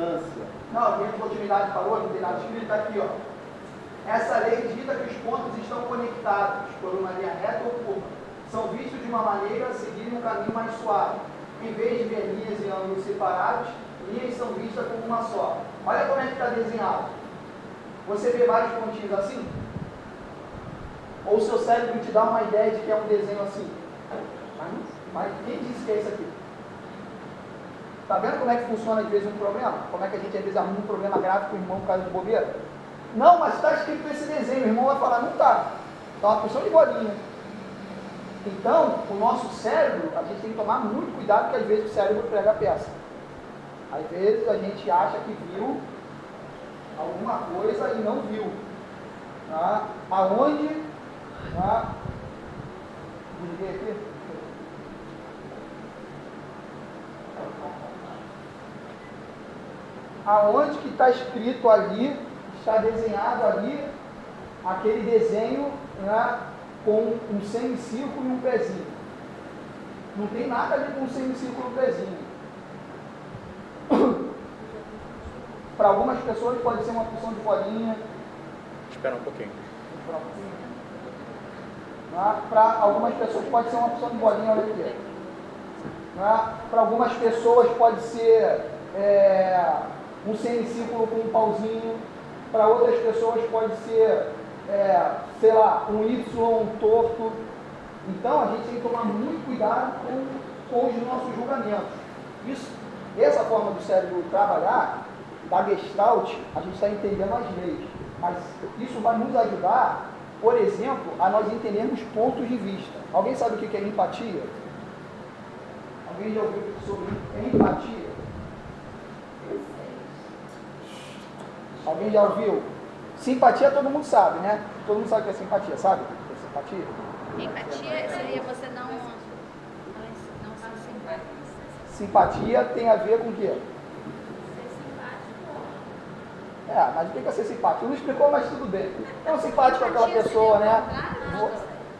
distância. Não, dentro da utilidade falou, não tem nada escrito, está aqui, ó. Essa lei dita que os pontos estão conectados por uma linha reta ou curva. São vistos de uma maneira a seguirem um caminho mais suave. Em vez de ver linhas e ângulos separados, linhas são vistas como uma só. Olha como é que está desenhado. Você vê vários pontinhos assim? Ou o seu cérebro te dá uma ideia de que é um desenho assim? Mas quem disse que é isso aqui? Está vendo como é que funciona às vezes um problema? Como é que a gente às vezes arruma um problema grave com o irmão por causa de bobeira? Não, mas está escrito esse desenho. O irmão vai falar, não está. Está uma porção de bolinha. Então, o nosso cérebro, a gente tem que tomar muito cuidado, porque às vezes o cérebro prega a peça. Às vezes a gente acha que viu alguma coisa e não viu. Tá? Aonde? Tá? Desliguei aqui. Aonde que está escrito ali, está desenhado ali, aquele desenho, né, com um semicírculo e um pezinho. Não tem nada a ver com um semicírculo e um pezinho. Para algumas pessoas pode ser uma porção de bolinha. Espera um pouquinho. Para algumas pessoas pode ser uma porção de bolinha, olha aqui. Para algumas pessoas pode ser um semicírculo com um pauzinho. Para outras pessoas pode ser, sei lá, um Y torto. Então a gente tem que tomar muito cuidado com os nossos julgamentos. Essa forma do cérebro trabalhar, da Gestalt, a gente está entendendo as leis. Mas isso vai nos ajudar, por exemplo, a nós entendermos pontos de vista. Alguém sabe o que é empatia? Alguém já ouviu sobre empatia? Alguém já ouviu? Simpatia todo mundo sabe, né? Todo mundo sabe o que é simpatia, sabe? O que é simpatia? Empatia seria você não ser simpático. Simpatia tem a ver com o quê? Ser simpático. Mas o que é ser simpático? Não explicou, mas tudo bem. É um simpático com aquela pessoa, né?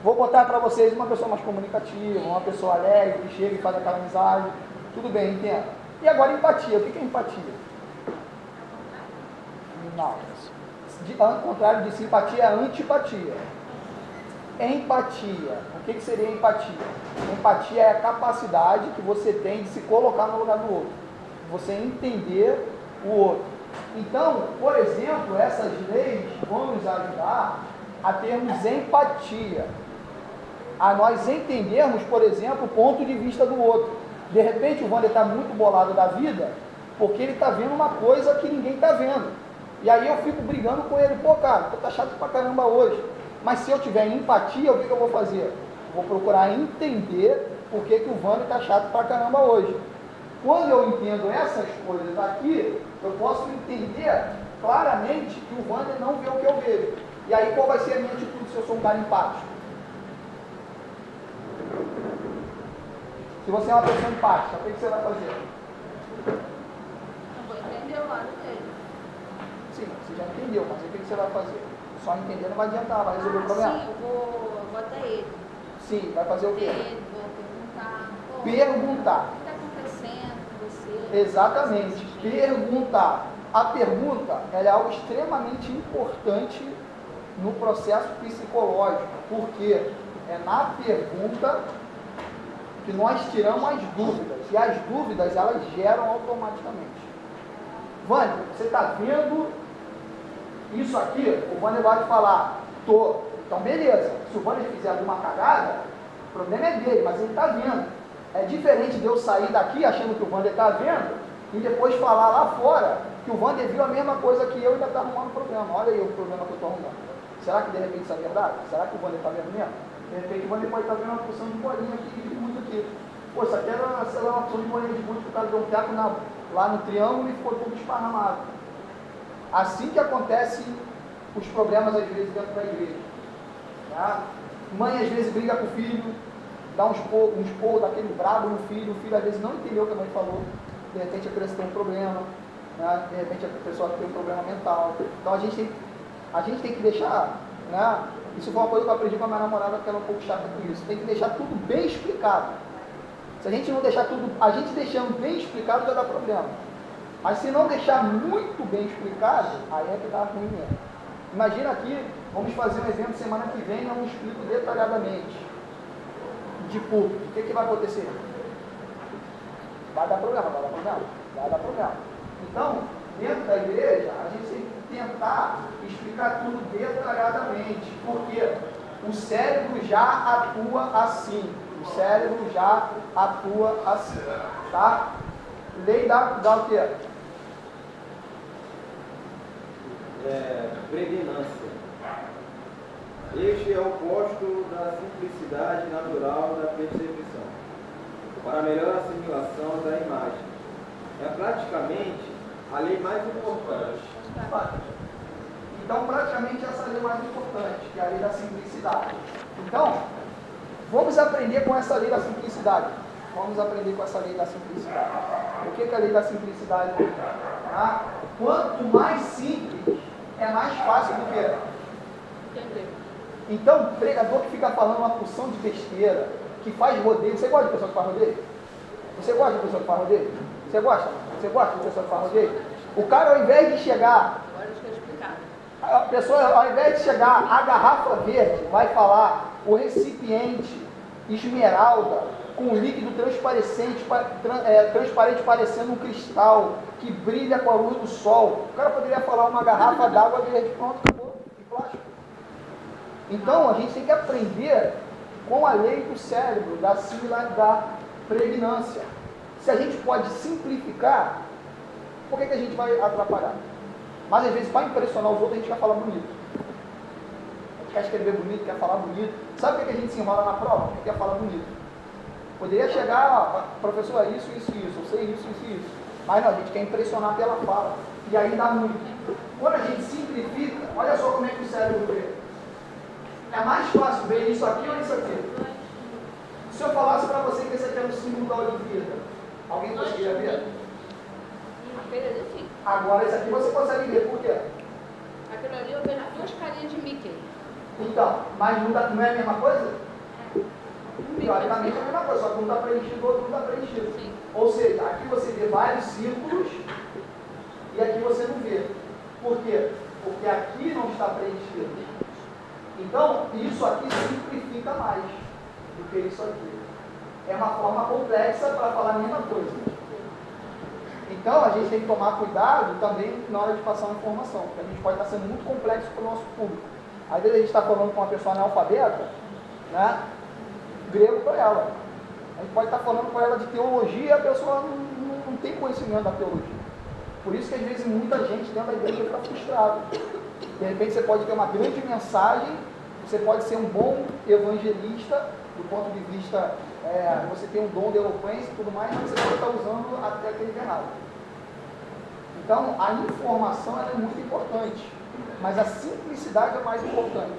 Vou botar para vocês uma pessoa mais comunicativa, uma pessoa alegre, que chega e faz aquela amizade. Tudo bem, entendo. E agora empatia. O que é empatia? Não. Ao contrário de simpatia, é antipatia. Empatia. O que seria empatia? Empatia é a capacidade que você tem de se colocar no lugar do outro. Você entender o outro. Então, por exemplo, essas leis vão nos ajudar a termos empatia. A nós entendermos, por exemplo, o ponto de vista do outro. De repente, o Wander está muito bolado da vida, porque ele está vendo uma coisa que ninguém está vendo. E aí eu fico brigando com ele. Pô, cara, tu tá chato pra caramba hoje. Mas se eu tiver empatia, o que eu vou fazer? Eu vou procurar entender por que o Wander está chato pra caramba hoje. Quando eu entendo essas coisas aqui, eu posso entender claramente que o Wander não vê o que eu vejo. E aí qual vai ser a minha atitude se eu sou um cara empático? Se você é uma pessoa empática, o que você vai fazer? Eu vou entender o lado dele. Sim, você já entendeu, mas o que você vai fazer? Só entender não vai adiantar, vai resolver o problema? Sim, eu vou até ele. Sim, vai fazer o quê? Vou perguntar. Perguntar. O que está acontecendo com você? Exatamente, perguntar. A pergunta ela é algo extremamente importante no processo psicológico, porque é na pergunta que nós tiramos as dúvidas, e as dúvidas elas geram automaticamente. Wander, você está vendo isso aqui? O Wander vai falar, tô. Então beleza, se o Wander fizer alguma cagada, o problema é dele, mas ele está vendo. É diferente de eu sair daqui achando que o Wander está vendo e depois falar lá fora que o Wander viu a mesma coisa que eu e ainda está arrumando problema. Olha aí o problema que eu estou arrumando. Será que de repente isso é verdade? Será que o Wander está vendo mesmo? De repente o Wander pode estar vendo uma porção de bolinha aqui, de muito aqui. Pô, isso aqui era, sei lá, uma porção de bolinha de muito que o cara deu um teco lá no triângulo e ficou tudo esparramado. Assim que acontecem os problemas às vezes dentro da igreja. Tá? Mãe às vezes briga com o filho, dá um esporro daquele brabo no filho, o filho às vezes não entendeu o que a mãe falou, de repente a criança tem um problema, né? De repente a pessoa tem um problema mental. Então a gente tem que deixar, né? Isso foi uma coisa que eu aprendi com a minha namorada, porque ela é um pouco chata com isso. Tem que deixar tudo bem explicado. Se a gente não deixar tudo, a gente deixando bem explicado já dá problema. Mas se não deixar muito bem explicado, aí é que dá ruim mesmo. Imagina aqui, vamos fazer um evento semana que vem, eu explico detalhadamente de público. O que vai acontecer? Vai dar problema, vai dar problema, vai dar problema. Então, dentro da igreja, a gente tem que tentar explicar tudo detalhadamente, porque o cérebro já atua assim. O cérebro já atua assim, tá? Lei dá o quê? Pregnância. Este é o oposto da simplicidade natural da percepção, para melhor assimilação da imagem. É praticamente a lei mais importante. Então, praticamente essa lei mais importante, que é a lei da simplicidade. Então, vamos aprender com essa lei da simplicidade. Vamos aprender com essa lei da simplicidade. O que é a lei da simplicidade? Ah, quanto mais simples, é mais fácil do que. Entendeu? Então, pregador que fica falando uma porção de besteira, que faz rodeio. Você gosta de pessoa que faz rodeio? Você gosta de pessoa que faz rodeio? Você gosta? Você gosta de pessoa que faz rodeio? O cara, ao invés de chegar, Agora deixa eu explicar. a pessoa, ao invés de chegar a garrafa verde, vai falar o recipiente esmeralda com líquido transparente parecendo um cristal que brilha com a luz do sol. O cara poderia falar uma garrafa d'água verde, pronto, acabou, de plástico. Então, a gente tem que aprender com a lei do cérebro, da similaridade, da pregnância. Se a gente pode simplificar, por que a gente vai atrapalhar? Mas, às vezes, para impressionar os outros, a gente quer falar bonito. A gente quer escrever bonito, quer falar bonito. Sabe por que a gente se enrola na prova? Porque quer falar bonito. Poderia chegar, professor, isso, eu sei isso. Mas não, a gente quer impressionar pela fala. E aí dá muito. Quando a gente simplifica, olha só como é que o cérebro vê. É mais fácil ver isso aqui ou isso aqui? Se eu falasse para você que esse aqui é o símbolo da Olimpíada, alguém conseguiria ver? Sim. Agora esse aqui você consegue ver, por quê? Aquilo ali eu vejo duas carinhas de Mickey. Então, mas não é a mesma coisa? Um Teoricamente é a mesma coisa, só que um está preenchido, o outro não está preenchido. Sim. Ou seja, aqui você vê vários círculos e aqui você não vê. Por quê? Porque aqui não está preenchido. Então, isso aqui simplifica mais do que isso aqui. É uma forma complexa para falar a mesma coisa. Então, a gente tem que tomar cuidado também na hora de passar uma informação, porque a gente pode estar sendo muito complexo para o nosso público. Às vezes a gente está falando com uma pessoa analfabeta, né, grego para ela. A gente pode estar falando com ela de teologia e a pessoa não tem conhecimento da teologia. Por isso que às vezes muita gente dentro da igreja está frustrada. De repente você pode ter uma grande mensagem, você pode ser um bom evangelista, do ponto de vista, você tem um dom de eloquência e tudo mais, mas você pode estar usando a técnica errada. Então, a informação ela é muito importante, mas a simplicidade é mais importante.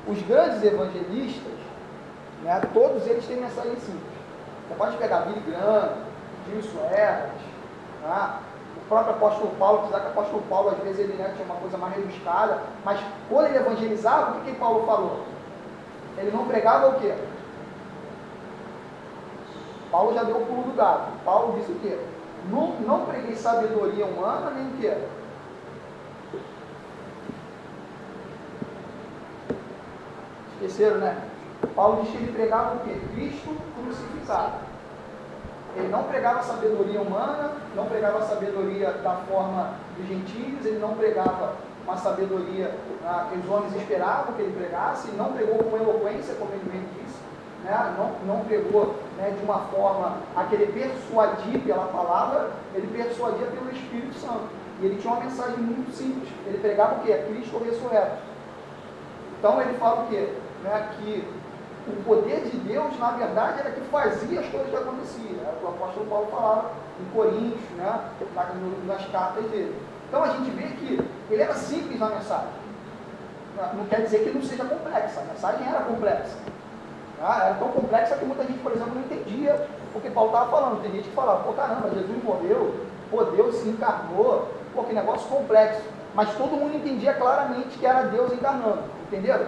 Os grandes evangelistas, né, todos eles têm mensagem simples. Você pode pegar Billy Graham, Gilson Evans, tá? O próprio apóstolo Paulo, apesar que o apóstolo Paulo às vezes ele, né, tinha uma coisa mais rebuscada, mas quando ele evangelizava, o que Paulo falou? Ele não pregava o quê? Paulo já deu o pulo do gato. Paulo disse o quê? Não preguei sabedoria humana, nem o quê? Esqueceram, né? Paulo disse que ele pregava o quê? Cristo crucificado. Ele não pregava sabedoria humana, não pregava sabedoria da forma dos gentios, ele não pregava uma sabedoria que os homens esperavam que ele pregasse, não pregou com eloquência, como ele bem disse, né? não pregou, né, de uma forma a querer persuadir pela palavra, ele persuadia pelo Espírito Santo. E ele tinha uma mensagem muito simples. Ele pregava o quê? Cristo ressurreto. Então ele fala o quê? Né, que o poder de Deus, na verdade, era que fazia as coisas que aconteciam. O apóstolo Paulo falava em Coríntios, né, nas cartas dele. Então a gente vê que ele era simples na mensagem. Não quer dizer que não seja complexa. A mensagem era complexa. Era tão complexa que muita gente, por exemplo, não entendia o que Paulo estava falando. Tem gente que falava, pô, caramba, Jesus morreu, pô, Deus se encarnou, pô, que negócio complexo. Mas todo mundo entendia claramente que era Deus encarnando. Entenderam?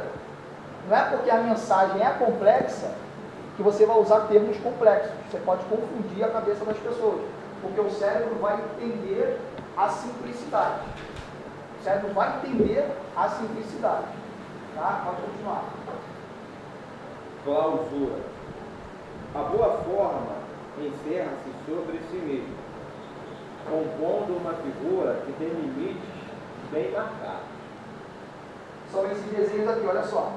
Não é porque a mensagem é complexa que você vai usar termos complexos. Você pode confundir a cabeça das pessoas, porque o cérebro vai entender a simplicidade. O cérebro vai entender a simplicidade. Tá? Pode continuar. Clausura. A boa forma encerra-se sobre si mesmo, compondo uma figura que tem limites bem marcados. São esses desenhos aqui, olha só.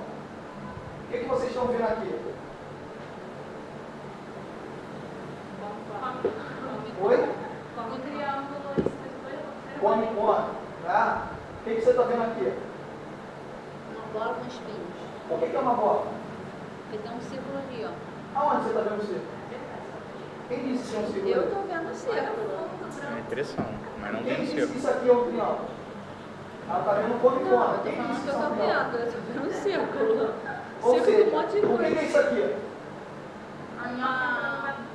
O que vocês estão vendo aqui? Oi? Como triângulo, Come. Tá? O que você está vendo aqui? uma bola com espinhos. O que é uma bola? Porque tem um círculo ali, ó. Aonde você está vendo o círculo? Quem disse que é um círculo? Eu tô vendo o círculo. É impressão, mas não Quem tem disse círculo. que isso aqui é um triângulo? Ela está vendo come. Não, eu tô Quem falando disse que eu isso é tô um triângulo? vendo. Eu tô vendo um círculo. Ou Círculo seja, com um monte de o que coisa. é isso aqui?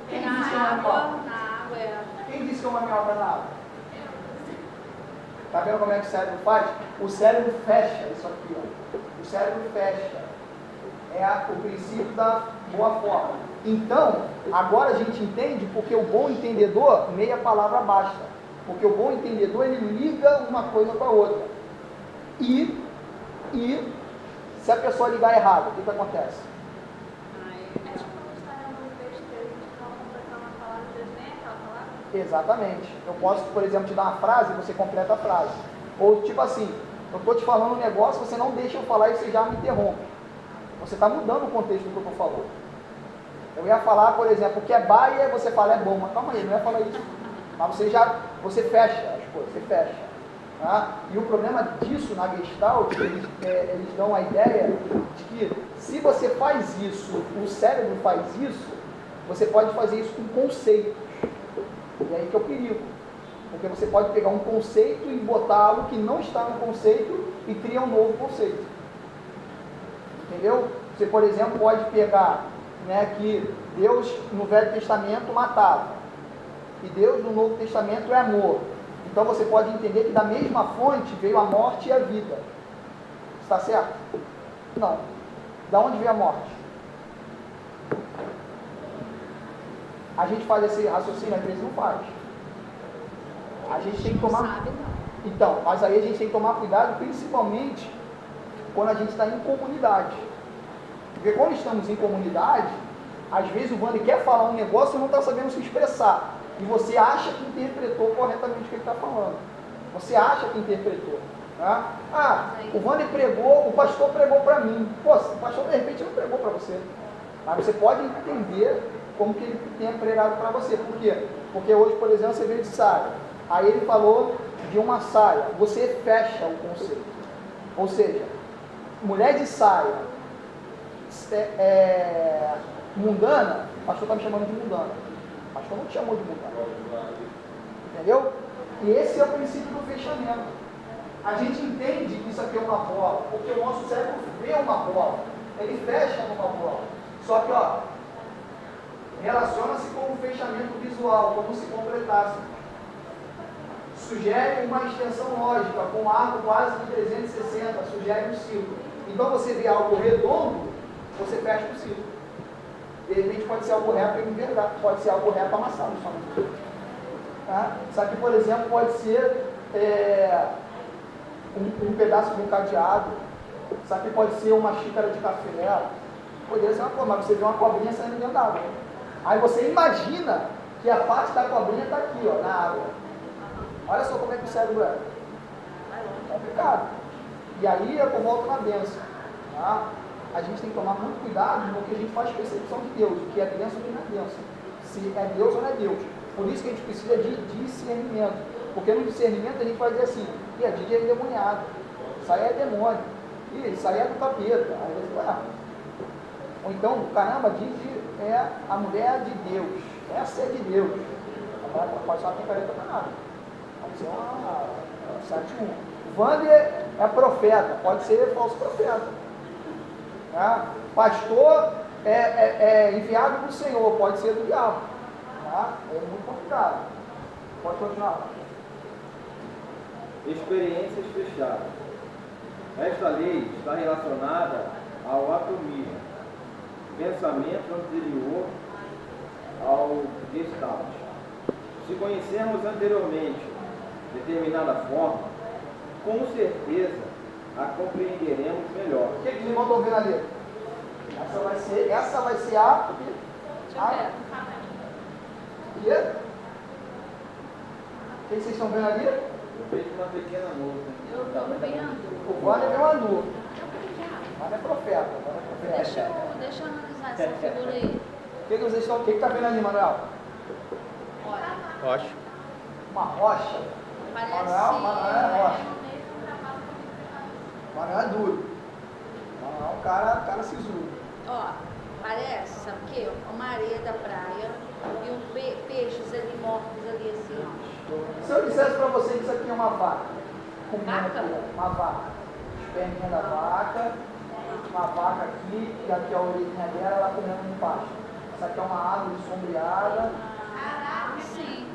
Tem Quem disse que é a uma água, bola? na água é. Quem disse que é uma minhoca na água? Tá vendo como é que o cérebro faz? O cérebro fecha isso aqui, ó. O cérebro fecha. É o princípio da boa forma. Então, agora a gente entende porque o bom entendedor, meia palavra basta. Porque o bom entendedor, ele liga uma coisa com a outra. E se a pessoa ligar errado, o que acontece? É tipo quando está lendo um texto e a gente fala completar uma palavra, às vezes nem aquela palavra. Exatamente. Eu posso, por exemplo, te dar uma frase e você completa a frase. Ou tipo assim, eu estou te falando um negócio, você não deixa eu falar e você já me interrompe. Você está mudando o contexto do que eu estou falando. Eu ia falar, por exemplo, o que é baia, você fala é bom, mas calma aí, não ia falar isso. Mas você fecha as coisas, você fecha. Tá? E o problema disso na Gestalt, eles dão a ideia de que se você faz isso, o cérebro faz isso, você pode fazer isso com conceitos. E aí que é o perigo. Porque você pode pegar um conceito e botar algo que não está no conceito e cria um novo conceito. Entendeu? Você, por exemplo, pode pegar, né, que Deus no Velho Testamento matava. E Deus no Novo Testamento é amor. Então você pode entender que da mesma fonte veio a morte e a vida. Está certo? Não. Da onde veio a morte? A gente faz esse raciocínio, às vezes não faz. A gente tem que tomar... Não sabe, não. Então, mas aí a gente tem que tomar cuidado, principalmente quando a gente está em comunidade. Porque quando estamos em comunidade, às vezes o Wander quer falar um negócio e não está sabendo se expressar. E você acha que interpretou corretamente o que ele está falando. Você acha que interpretou. Né? Ah, o Wander pregou, o pastor pregou para mim. Pô, o pastor de repente não pregou para você. Mas você pode entender como que ele tenha pregado para você. Por quê? Porque hoje, por exemplo, você veio de saia. Aí ele falou de uma saia. Você fecha o conceito. Ou seja, mulher de saia mundana, o pastor está me chamando de mundana. O pastor não te chamou de mundana. Entendeu? E esse é o princípio do fechamento. A gente entende que isso aqui é uma bola, porque o nosso cérebro vê uma bola. Ele fecha numa bola. Só que, ó, relaciona-se com o fechamento visual, como se completasse. Sugere uma extensão lógica, com um arco quase de 360, sugere um círculo. Então você vê algo redondo, você fecha o círculo. De repente pode ser algo reto em verdade, pode ser algo reto amassado somente. Tá? Isso aqui, por exemplo, pode ser um pedaço de um cadeado. Isso aqui pode ser uma xícara de café. Poderia ser uma coisa, mas você vê uma cobrinha saindo dentro da água. Aí você imagina que a parte da cobrinha está aqui, ó, na água. Olha só como é que o cérebro é. Complicado. E aí eu volto na bênção. Tá? A gente tem que tomar muito cuidado no que a gente faz percepção de Deus, o que é bênção e não é bênção. Se é Deus ou não é Deus. Por isso que a gente precisa de discernimento. Porque no discernimento a gente vai dizer assim, a Didi é endemoniado, isso aí é demônio, isso aí é do capeta. Às vezes, ou então, caramba, Didi é a mulher de Deus, essa é de Deus. Pode ser uma picareta para nada. Pode ser uma 7-1. Wander é profeta, pode ser falso profeta. Tá? Pastor é enviado do Senhor, pode ser do diabo. Tá? É muito complicado. Pode continuar. Experiências fechadas. Esta lei está relacionada ao atomismo, pensamento anterior ao Gestalt. Se conhecermos anteriormente determinada forma, com certeza a compreenderemos melhor. O que os irmãos estão vendo ali? Essa vai ser a... Deixa eu ver. quê? O que vocês estão vendo ali? Eu vejo uma pequena nuvem. Eu tô vendo. O Wander é uma nuvem. Wander é profeta. Deixa eu analisar essa figura aí. O que vocês estão... O que está vendo ali, Manuel? Olha, Rocha. Uma rocha. parece... Manuel é rocha. Manuel é duro. Manuel é um cara sisudo. Ó, parece, sabe o quê? Uma areia da praia e peixes ali mortos ali assim, ó. Se eu dissesse para você que isso aqui é uma vaca, Vaca? uma vaca, as perninhas da vaca, uma vaca aqui, e aqui a orelhinha dela, ela comendo um pasto. Isso aqui é uma árvore sombreada. Caraca, sim.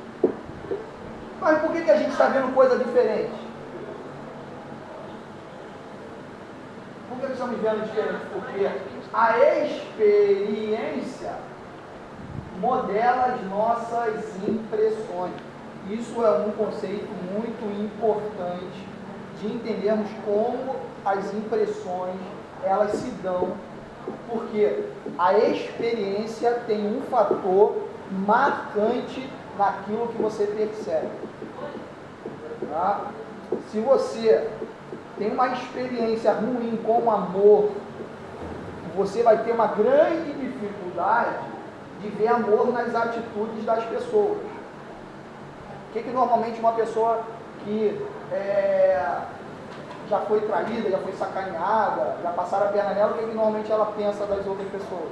Mas por que a gente está vendo coisa diferente? Por que estamos vendo diferente? Porque a experiência modela as nossas impressões. Isso é um conceito muito importante de entendermos como as impressões elas se dão, porque a experiência tem um fator marcante naquilo que você percebe. Tá? Se você tem uma experiência ruim com amor, você vai ter uma grande dificuldade de ver amor nas atitudes das pessoas. O que normalmente uma pessoa que já foi traída, já foi sacaneada, já passaram a perna nela, o que normalmente ela pensa das outras pessoas?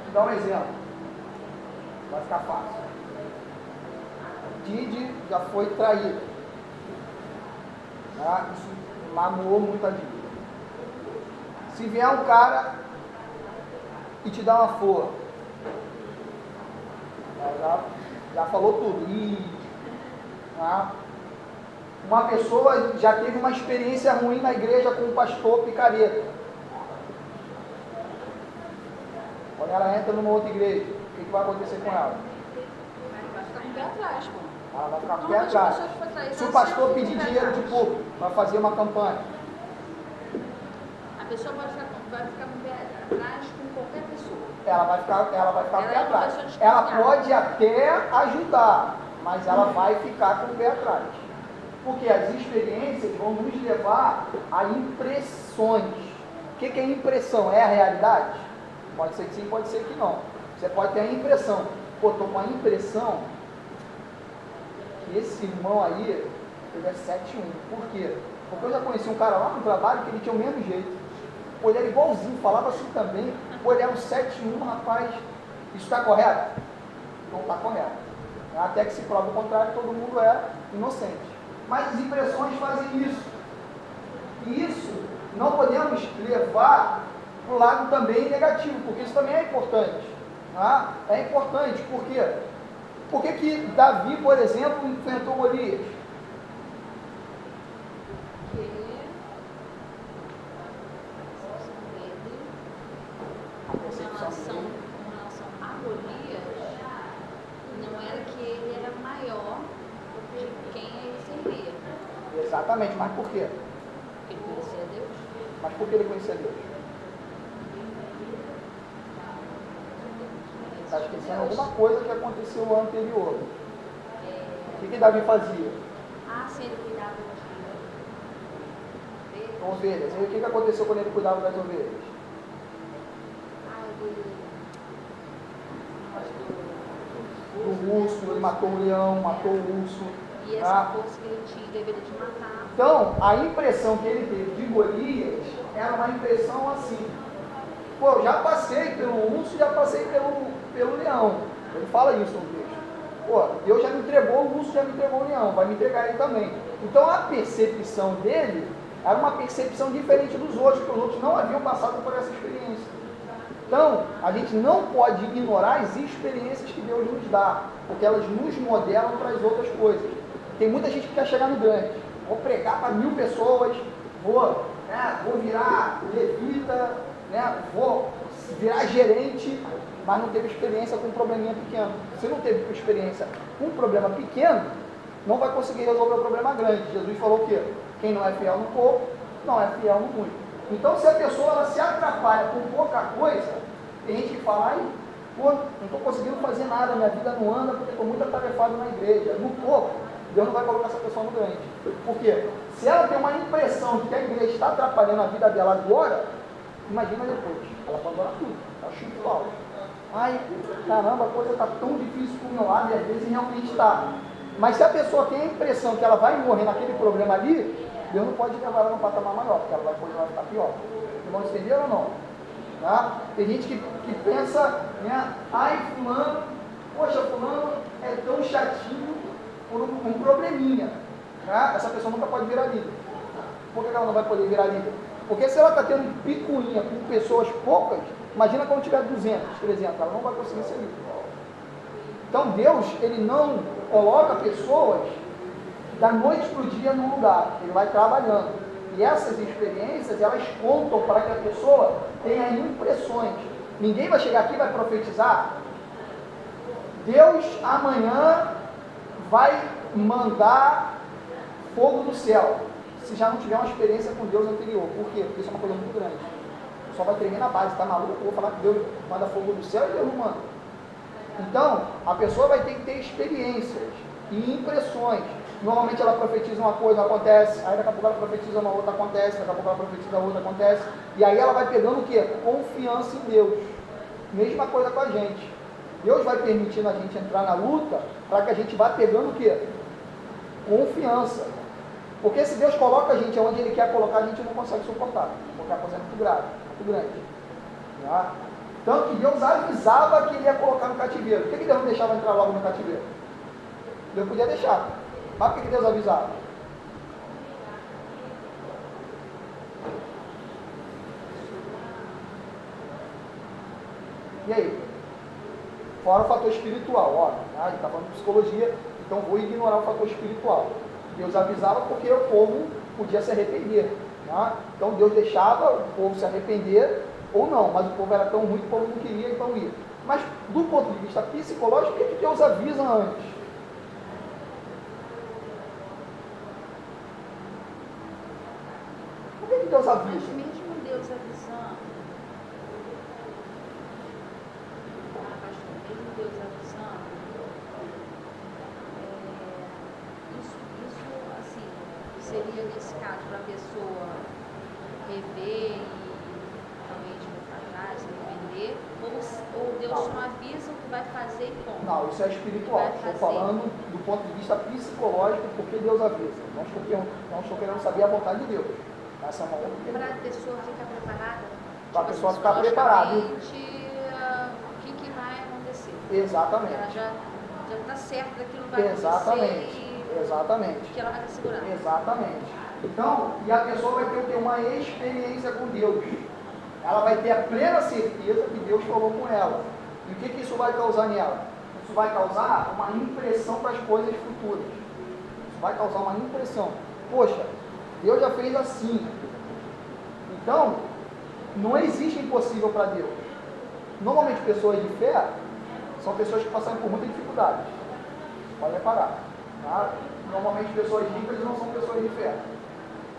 Vou dar um exemplo. Vai ficar fácil. Didi já foi traída. Tá? Isso magoou muito a Didi. Se vier um cara e te dá uma flor, já falou tudo. Tá? Uma pessoa já teve uma experiência ruim na igreja com o pastor picareta. Quando ela entra numa outra igreja, o que vai acontecer com ela? Vai ficar com o pé atrás, pô. Ela vai ficar com o pé atrás. Se o pastor pedir dinheiro de pouco para fazer uma campanha, a pessoa vai ficar com o pé atrás com qualquer pessoa. ela vai ficar com o pé é uma atrás. pessoa Ela desconfiada. pode até ajudar, mas ela vai ficar com o pé atrás. Porque as experiências vão nos levar a impressões. O que é impressão? É a realidade? Pode ser que sim, pode ser que não. Você pode ter a impressão. Pô, tô com a impressão que esse irmão aí, ele é 7'1". Por quê? Porque eu já conheci um cara lá no trabalho que ele tinha o mesmo jeito. Pô, ele era igualzinho, falava assim também. Pô, ele era um 7'1", rapaz. Isso está correto? Não está correto. Até que se prova o contrário, todo mundo é inocente. Mas as impressões fazem isso. E isso não podemos levar para o lado também negativo, porque isso também é importante. Tá? É importante, por quê? Por que Davi, por exemplo, enfrentou Golias? Com relação a Golias, não era que ele era maior de quem ele servia. Exatamente, mas por quê? Porque ele conhecia Deus. Mas por que ele conhecia Deus? Está esquecendo alguma coisa que aconteceu anterior. O que Davi fazia? Se ele cuidava de Ovelhas. E o que aconteceu quando ele cuidava das ovelhas? O urso, ele matou o leão, matou o urso. E essa força que ele tinha, deveria de matar. Então, a impressão que ele teve de Golias era uma impressão assim. Pô, eu já passei pelo urso, já passei pelo leão. Ele fala isso no texto. Pô, Deus já me entregou o urso, já me entregou o leão, vai me entregar ele também. Então, a percepção dele era uma percepção diferente dos outros, porque os outros não haviam passado por essa experiência. Então, a gente não pode ignorar as experiências que Deus nos dá, porque elas nos modelam para as outras coisas. Tem muita gente que quer chegar no grande. Vou pregar para 1000 pessoas, vou virar levita, vou virar gerente, mas não teve experiência com um probleminha pequeno. Se não teve experiência com um problema pequeno, não vai conseguir resolver o problema grande. Jesus falou o quê? Quem não é fiel no pouco, não é fiel no muito. Então, se a pessoa ela se atrapalha com pouca coisa, tem gente que fala, ai, pô, não estou conseguindo fazer nada, minha vida não anda porque estou muito atarefado na igreja. No pouco, Deus não vai colocar essa pessoa no grande. Por quê? Se ela tem uma impressão de que a igreja está atrapalhando a vida dela agora, imagina depois, ela abandona tudo, ela chuta o alto. Ai, caramba, a coisa está tão difícil para o meu lado, e às vezes realmente está. Mas se a pessoa tem a impressão que ela vai morrer naquele problema ali, Deus não pode levar ela num patamar maior, porque ela vai ficar pior. Irmãos, entenderam ou não? Tá? Tem gente que pensa, né? Ai, fulano, poxa, fulano é tão chatinho por um probleminha. Tá? Essa pessoa nunca pode virar líder. Por que ela não vai poder virar líder? Porque se ela está tendo picuinha com pessoas poucas, imagina quando tiver 200, 300, ela não vai conseguir ser líder. Então Deus, Ele não coloca pessoas da noite para o dia num lugar, Ele vai trabalhando. E essas experiências, elas contam para que a pessoa tenha impressões. Ninguém vai chegar aqui e vai profetizar. Deus amanhã vai mandar fogo do céu, se já não tiver uma experiência com Deus anterior. Por quê? Porque isso é uma coisa muito grande. O pessoal vai tremer na base, tá maluco? Eu vou falar que Deus manda fogo do céu e Deus não manda. Então, a pessoa vai ter que ter experiências e impressões. Normalmente ela profetiza uma coisa, acontece, aí daqui a pouco ela profetiza uma outra, acontece, daqui a pouco ela profetiza outra, acontece, e aí ela vai pegando o quê? Confiança em Deus. Mesma coisa com a gente. Deus vai permitindo a gente entrar na luta para que a gente vá pegando o quê? Confiança. Porque se Deus coloca a gente onde Ele quer colocar, a gente não consegue suportar, porque a coisa é muito grave, muito grande. Tá? Tanto que Deus avisava que Ele ia colocar no cativeiro. Por que Deus não deixava entrar logo no cativeiro? Deus podia deixar. Mas por que Deus avisava? E aí? Fora o fator espiritual, ó, a gente está falando de psicologia, então vou ignorar o fator espiritual. Deus avisava porque o povo podia se arrepender. Tá? Então Deus deixava o povo se arrepender ou não, mas o povo era tão ruim que o povo não queria, então ia. Mas do ponto de vista psicológico, o que Deus avisa antes? Por que Deus avisa? Mas mesmo Deus avisando, mesmo Deus avisando, isso assim, seria nesse caso para a pessoa rever e realmente fracassar, se arrepender, ou Deus só avisa o que vai fazer e ponto? Não, isso é espiritual. Estou falando do ponto de vista psicológico, porque Deus avisa. Não estou querendo saber a vontade de Deus. Essa é uma outra questão. Para a pessoa ficar preparada? Para a pessoa ficar preparada. O que vai acontecer? Exatamente. Ela já está certa daquilo que vai Exatamente. acontecer. Exatamente. Que ela vai estar segurando. Exatamente. Então, e a pessoa vai ter o quê? Uma experiência com Deus. Ela vai ter a plena certeza que Deus falou com ela. E o que isso vai causar nela? Isso vai causar uma impressão para as coisas futuras. Isso vai causar uma impressão. Poxa, Deus já fez assim. Então, não existe impossível para Deus. Normalmente, pessoas de fé são pessoas que passaram por muita dificuldade. Pode reparar. Tá? Normalmente, pessoas ricas não são pessoas de fé.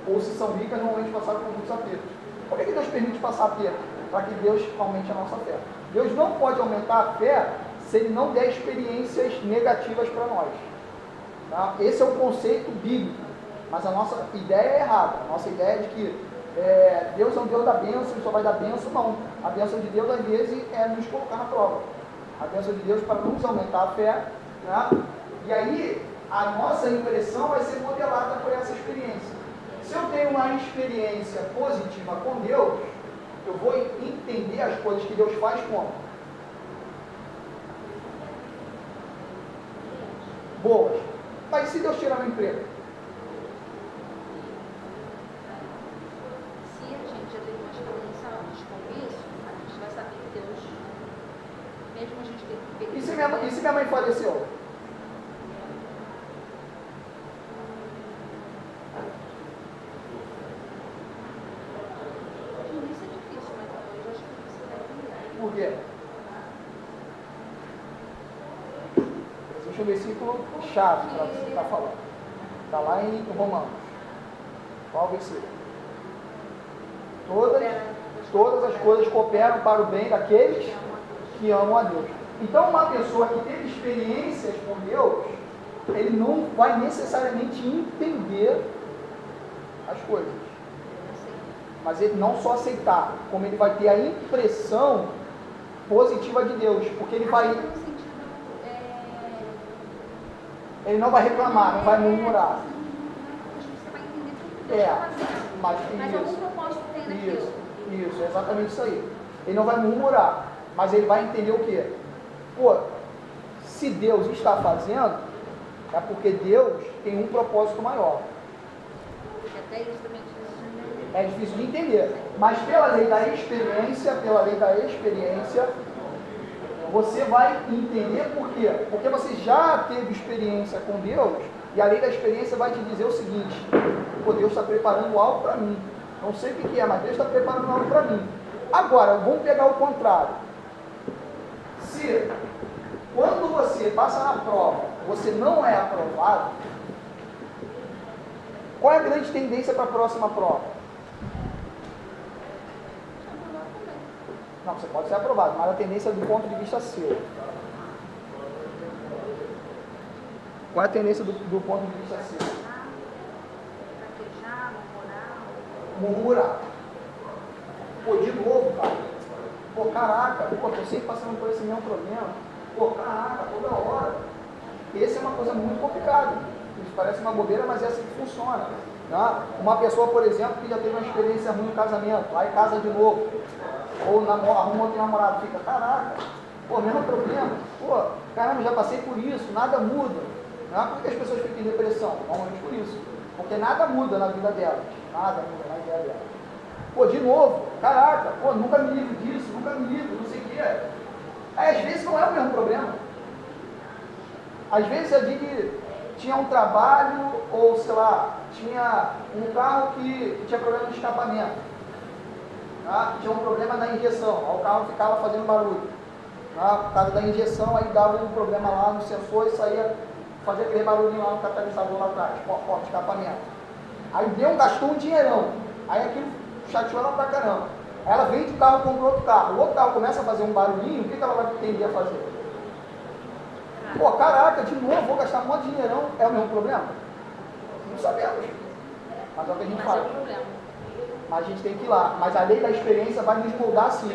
Ou se são ricas, normalmente passaram por muitos apertos. Por que Deus permite passar aperto? Para que Deus aumente a nossa fé. Deus não pode aumentar a fé se Ele não der experiências negativas para nós. Tá? Esse é o conceito bíblico. Mas a nossa ideia é errada. A nossa ideia é de que Deus é um Deus da bênção, Ele só vai dar bênção, não. A bênção de Deus, às vezes, é nos colocar na prova. A bênção de Deus para nos aumentar a fé. Né? E aí, a nossa impressão vai ser modelada por essa experiência. Se eu tenho uma experiência positiva com Deus, eu vou entender as coisas que Deus faz como? Boas. Mas se Deus tirar meu emprego? Se a gente já teve uma experiência antes com isso, a gente vai saber que Deus, mesmo a gente ter que E se minha mãe faleceu? Isso é difícil, mas eu acho que você vai entender. por quê? Existe um versículo chave para você estar falando. Está lá em Romanos. Qual versículo? Todas as coisas cooperam para o bem daqueles que amam a Deus. Então, uma pessoa que teve experiências com Deus, ele não vai necessariamente entender as coisas. Mas ele não só aceitar, como ele vai ter a impressão positiva de Deus, porque ele vai... Ele não vai reclamar, não vai murmurar. Você vai entender tudo que Deus está fazendo. Mas algum propósito tem naquilo. Isso, é exatamente isso aí. Ele não vai murmurar, mas ele vai entender o quê? Pô, se Deus está fazendo, é porque Deus tem um propósito maior. Até isso também É difícil de entender, mas pela lei da experiência, você vai entender por quê? Porque você já teve experiência com Deus, e a lei da experiência vai te dizer o seguinte: pô, Deus está preparando algo para mim. Não sei o que é, mas Deus está preparando algo para mim. Agora, vamos pegar o contrário. Se, quando você passa na prova, você não é aprovado, qual é a grande tendência para a próxima prova? Não, você pode ser aprovado, mas a tendência é do ponto de vista seu. Qual é a tendência do ponto de vista seu? Murmurar. Pô, de novo, cara. Pô, caraca, pô, tô sempre passando por esse mesmo problema. Pô, caraca, toda hora. Essa é uma coisa muito complicada. Isso parece uma bobeira, mas é assim que funciona. Tá? Uma pessoa, por exemplo, que já teve uma experiência ruim no casamento, aí casa de novo. Ou arruma outro namorado, fica, caraca, pô, mesmo problema, pô, caramba, já passei por isso, nada muda. Não é porque as pessoas ficam em depressão, normalmente por isso, porque nada muda na vida delas, nada muda na vida delas. Pô, de novo, caraca, pô, nunca me livro disso, nunca me livro, não sei o que. Aí, às vezes não é o mesmo problema. Às vezes eu digo que tinha um trabalho, ou sei lá, tinha um carro que tinha problema no escapamento. Tá? Tinha um problema na injeção, aí o carro ficava fazendo barulho. Tá? Por causa da injeção, aí dava um problema lá no sensor e saía, fazia aquele barulhinho lá no catalisador lá atrás, porta, escapamento. Aí gastou um dinheirão, aí aquilo chateou ela pra caramba. Aí ela vende o carro e compra outro carro, o outro carro começa a fazer um barulhinho, o que ela vai tender a fazer? Pô, caraca, de novo, vou gastar um monte de dinheirão, é o mesmo problema? Não sabemos, mas é o que a gente faz. Mas a gente tem que ir lá. Mas a lei da experiência vai nos moldar sim.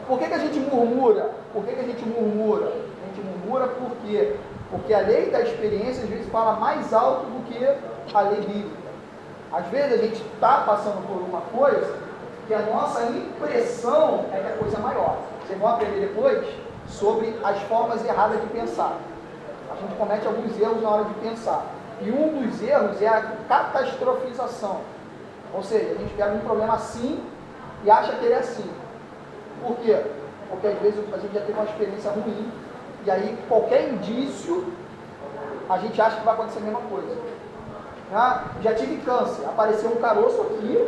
Por que a gente murmura? A gente murmura por quê? Porque a lei da experiência às vezes fala mais alto do que a lei bíblica. Às vezes a gente está passando por uma coisa que a nossa impressão é que a coisa é maior. Vocês vão aprender depois sobre as formas erradas de pensar. A gente comete alguns erros na hora de pensar. E um dos erros é a catastrofização. Ou seja, a gente pega um problema assim e acha que ele é assim. Por quê? Porque às vezes a gente já teve uma experiência ruim e aí qualquer indício a gente acha que vai acontecer a mesma coisa. Já tive câncer, apareceu um caroço aqui,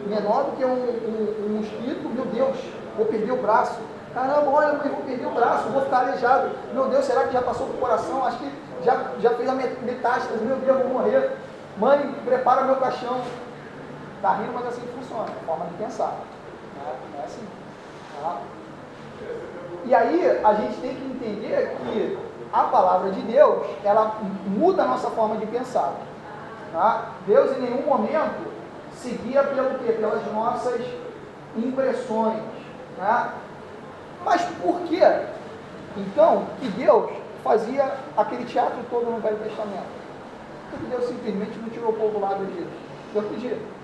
menor do que um mosquito, meu Deus, vou perder o braço. Caramba, olha, mãe, vou perder o braço, vou ficar aleijado. Meu Deus, será que já passou pro coração? Acho que já fez a metástase, meu Deus, vou morrer. Mãe, prepara meu caixão. Está rindo, mas assim funciona, é a forma de pensar. Não é assim. Tá? E aí, a gente tem que entender que a palavra de Deus, ela muda a nossa forma de pensar. Tá? Deus, em nenhum momento, se guia pelo quê? Pelas nossas impressões. Tá? Mas por que, então, que Deus fazia aquele teatro todo no Velho Testamento? Por que Deus simplesmente não tirou o povo lá do Egito? Deus podia.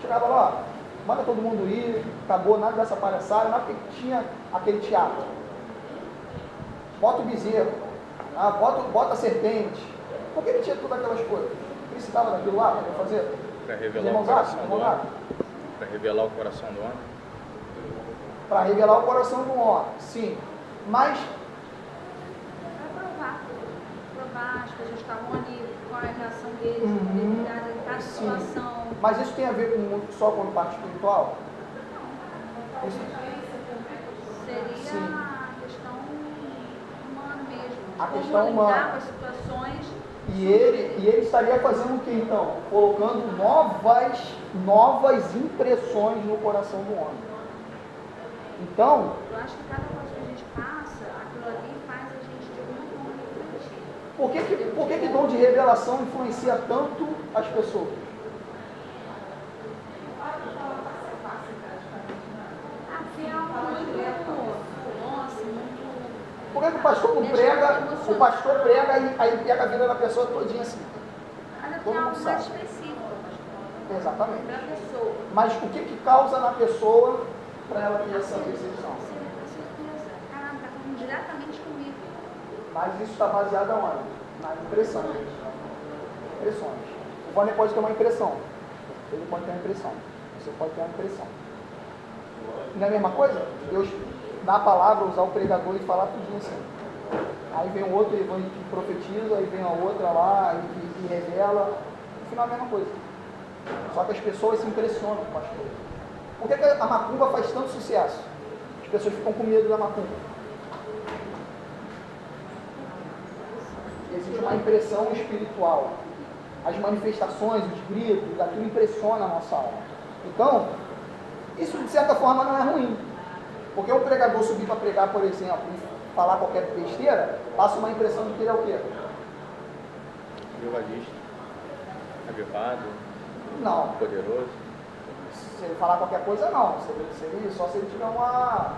Chegava lá, manda todo mundo ir, acabou, nada dessa palhaçada, nada porque tinha aquele teatro. Bota o bezerro, bota a serpente. Por que ele tinha todas aquelas coisas? Precisava daquilo lá para fazer? Para revelar o coração do homem. Para revelar o coração do homem? Para revelar o coração do homem, sim. Mas provar as pessoas estavam ali, qual é a reação deles, em cada situação. Mas isso tem a ver só com a parte espiritual? a como questão lidar humana. com as situações. E ele estaria fazendo o que então? Colocando novas impressões no coração do homem. Então, Eu acho que cada coisa que a gente passa, aquilo ali faz a gente de alguma forma refletir. por que dom de revelação influencia tanto as pessoas? Assim, é algo muito, nossa, muito... Por que o pastor não prega, o pastor prega e aí pega a vida da pessoa todinha assim? Mas é Todo algo mundo mais sabe. específico, Exatamente. para a pessoa. Mas o que causa na pessoa para ela ter essa percepção? Certeza. Caramba, está falando diretamente comigo. Mas isso está baseado aonde? Na impressão. Impressões. O Vânia pode ter uma impressão. Ele pode ter uma impressão. Você pode ter uma impressão. Não é a mesma coisa? Deus dá a palavra, usar o pregador e falar tudinho assim. Aí vem o outro e profetiza, aí vem a outra lá e revela. No final é a mesma coisa. Só que as pessoas se impressionam com o pastor. Por que a macumba faz tanto sucesso? As pessoas ficam com medo da macumba. Existe uma impressão espiritual. As manifestações, os gritos, aquilo impressiona a nossa alma. Então, isso de certa forma não é ruim. Porque o pregador subir para pregar, por exemplo, e falar qualquer besteira, passa uma impressão de que ele é o quê? Evangelista, avivado, Não. poderoso. Se ele falar qualquer coisa, não. Só se ele tiver uma